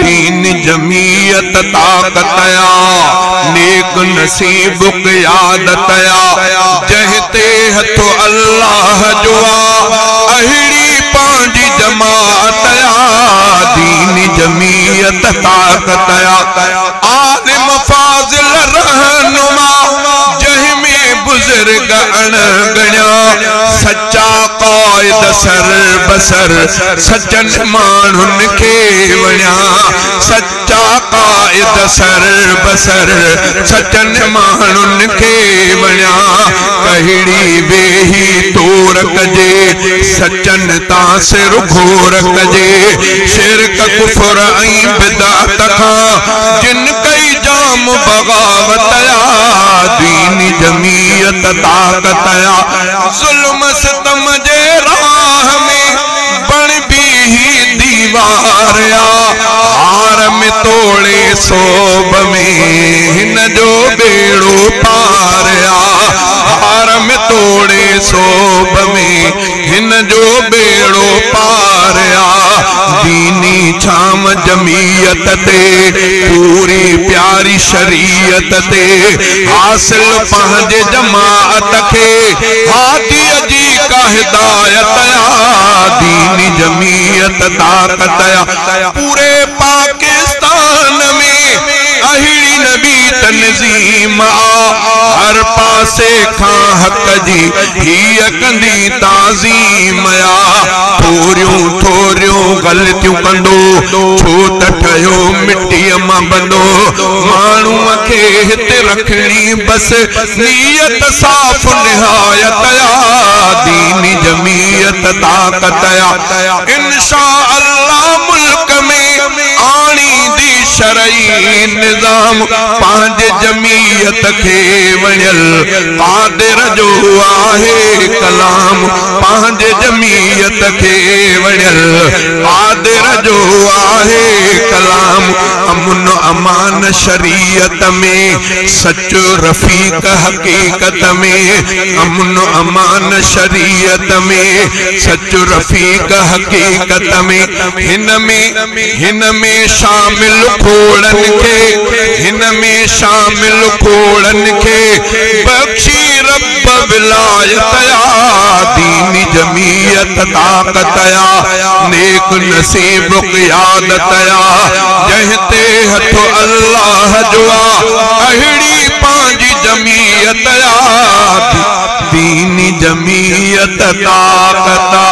दीन जमीयत ताकतया नेक नसीब क़यादतया जहते हथो अल्लाह जुआ अहिड़ी पांजी जमातया दीन जमीयत ताकतया आलिम फाजिल रहनुमा जहमें बुजुर्ग अणगण्या सच्चा कायद सर बसर सजन मानुन के वण्या सच्चा कायद सर बसर सजन मानुन के वण्या कहिड़ी वेही तोर कजे सचन तासिर घोर कजे शिरक कुफर ऐं बिदात खां जिन कई जाम बगावतया दीन जमीयत ताकतया जुल्म सितम जे राह में बण भी दीवारया हार में तोड़े सोब में हिन जो बेड़ो पारया हार में तोड़े सोब में हिन जो बेड़ो पारया दीनी छाम जमीयत ते पूरी प्यारी शरीयत ते हासिल पंहिंजे जमात खे हादीअ जी का हिदायतया दीनी जमीयत ताकतया पूरे पाकिस्तान में अहिड़ी नबी तनजीम हर पासे खां हक जी हीअ कंदी ताज़ीम थोरियूं थोरियूं ग़लतियूं कंदो छो त ठहियो मिट्टीअ मां बंदो माण्हूअ खे हिते रखणी बस नियत साफ़ निहायतया दीनी जमीयत ताकतया इंशा अल्लाह मुल्क में आणी दी शरई निज़ाम पांजे जमीयत के वणियल कादिर जो आहे कलाम पांजे जमीयत के वणियल कादिर जो आहे कलाम अमन अमान शरीयत में सचो रफीक हकीकत में अमन अमान शरीयत में सचो रफीक हकीकत में हिन में शामिल खोड़न के हिन में शामिल खोड़न के बख्शी रब विलायतया दीनी जमीयत ताकतया नेक नसीब क़यादतया जहते हथो अल्लाह जुआ अहिड़ी पांजी जमीयतया दीनी जमीयत ताकतया।